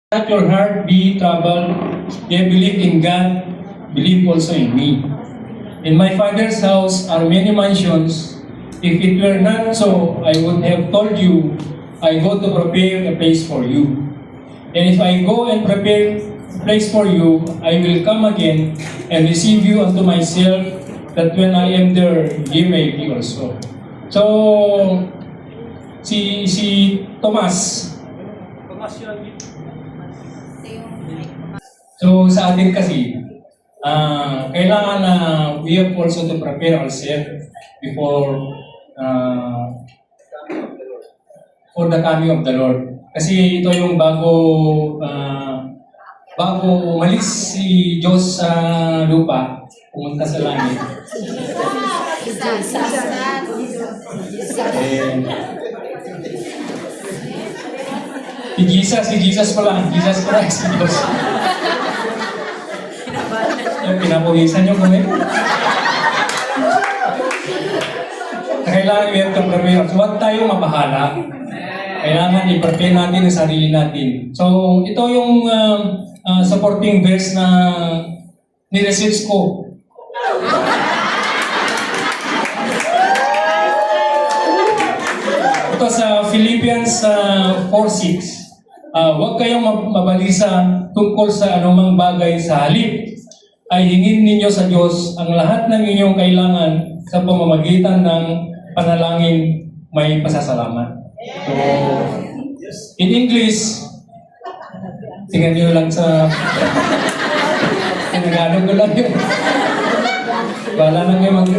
Let your heart be troubled. Ye believe in God, believe also in me. In my Father's house are many mansions. If it were not so, I would have told you, I go to prepare a place for you. And if I go and prepare a place for you, I will come again and receive you unto myself, that when I am there, ye may be also. So, si Thomas. So sa atin kasi, kailangan na we have also to prepare ourselves before for the coming of the Lord. Kasi ito yung bago umalis si Diyos sa lupa, pumunta sa langit. Si Jesus pala si Diyos. Pinapuhisan nyo kami. Kailangan we have to prepare. So, huwag tayo mabahala. Kailangan i-prepare natin ang sarili natin. So, ito yung supporting verse na ni-research ko. Ito sa Philippians 4:6. Huwag kayong mabalisa tungkol sa anumang bagay, sa halip ay hingin ninyo sa Diyos ang lahat ng inyong kailangan sa pamamagitan ng panalangin may pasasalamat. So, in English, tingnan nyo lang sa Tagalog ko lang yun. Wala nang yung mag-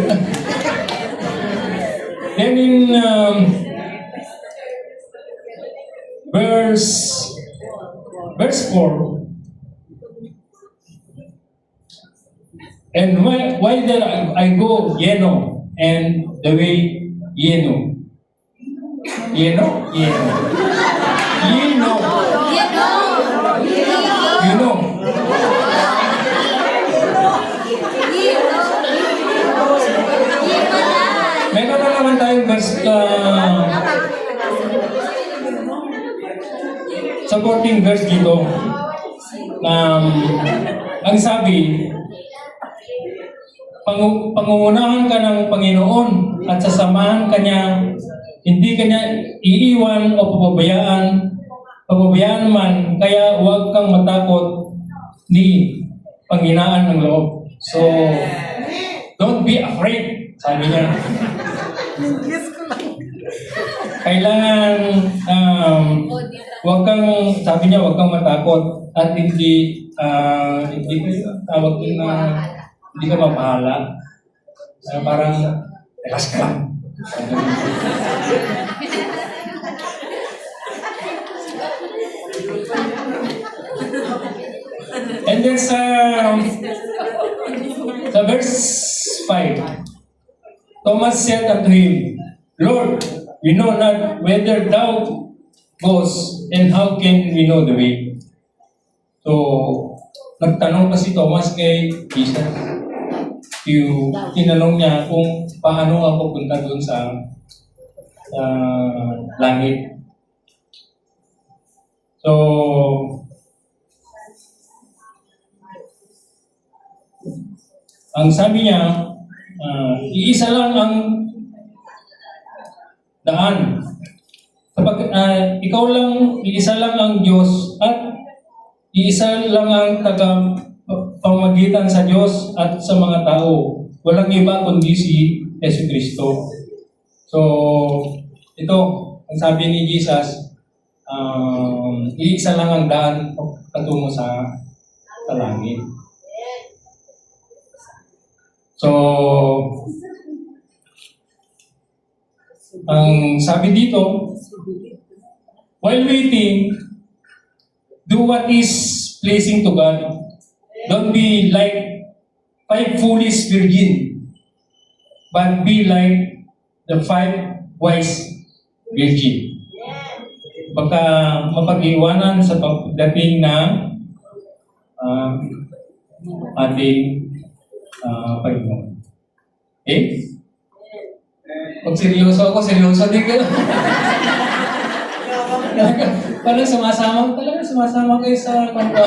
Then in verse 4, and why there I go, ye know, and the way ye know. Ye know? Ye know. Ye know. You know. Meron na naman tayong verse supporting verse dito. Ang sabi, pangungunahan ka ng Panginoon at sasamahan ka niya, hindi ka niya iiwan o pababayaan man, kaya huwag kang matakot ni panghinaan ng loob. So, don't be afraid, sabi niya. Kailangan, sabi niya, huwag kang matakot at hindi tawag din na hindi ka mapahala. Parang, relax ka lang. And then sa verse 5, Thomas said unto him, Lord, we know not whither thou goes, and how can we know the way? So, nagtanong pa si Thomas kay Jesus. Tinanong niya kung paano nga pupunta doon sa langit. So, ang sabi niya, iisa lang ang daan. Kapag iisa lang ang Diyos at iisa lang ang pamagitan sa Diyos at sa mga tao. Walang iba kundi si Jesucristo. So, ito, ang sabi ni Jesus, iisa lang ang daan patungo sa langit. So, ang sabi dito, while waiting, do what is pleasing to God. Don't be like 5 foolish virgins, but be like the 5 wise virgins. Baka mapag-iwanan sa pagdating ng ating Panginoon. Okay? Pag seryoso ako, seryoso din ka. Parang sumasama kayo sa kanto.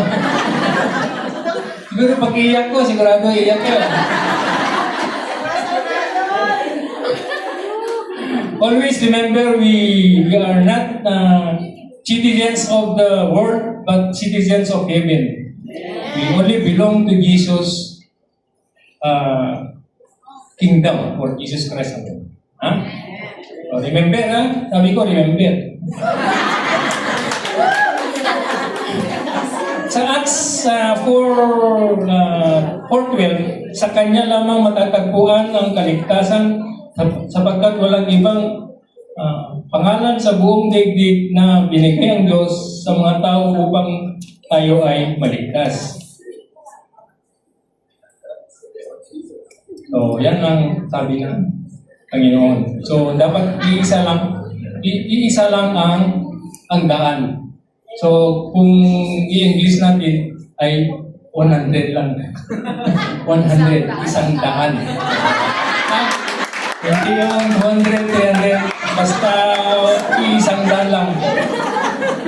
Siguro pag iiyak ko, sigurado iiyak kayo. Always remember, we are not citizens of the world, but citizens of heaven. We only belong to Jesus' kingdom, or Jesus Christ alone. Ha? So, remember, ha? Sabi ko, remember. Sa Acts 4:12, sa kanya lamang matatagpuan ang kaligtasan sapagkat walang ibang pangalan sa buong daigdig na binigay ang Diyos sa mga tao upang tayo ay maligtas. So, yan ang sabi ng Panginoon. So, dapat iisa lang ang daan. So, kung i-English natin ay 100 lang. 100, isang daan. Hindi yung 100, 300, basta isang daan lang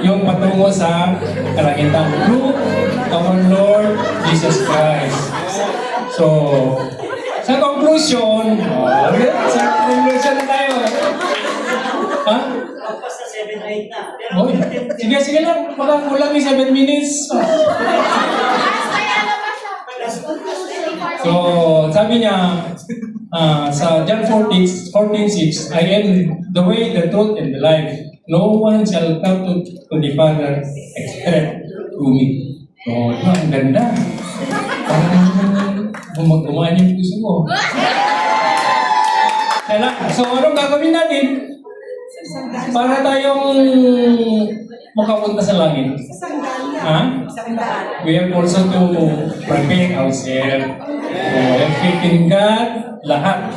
yung patungo sa kalangitan. Through our Lord Jesus Christ. So, sa conclusion na tayo. Ha? Oy, sige lang, baka kulang yung 7 minutes. So, sabi niya, sa John 14:6, I am the way, the truth, and the life. No one shall come to the Father except through me. So, ito, ang ganda. Parang gumagumaan yung puso ko. So, anong gagawin natin? Para tayong makapunta sa langit. Ha? We have also to prepare ourselves. So, have faith in God, lahat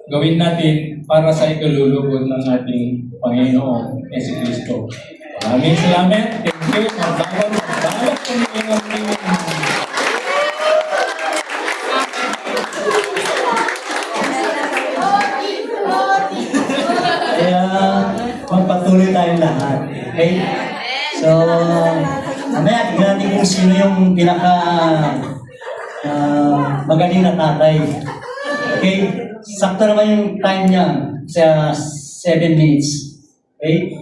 gawin natin para sa ikalulugod ng ating Panginoon Yesu Cristo. Maraming salamat. Thank you. Bawat Panginoon. Kaya magpatuloy tayong lahat. Okay? So, mamaya tignan natin kung sino yung pinaka magaling na tatay. Okay? Sakto naman yung time niya sa 7 minutes. Okay?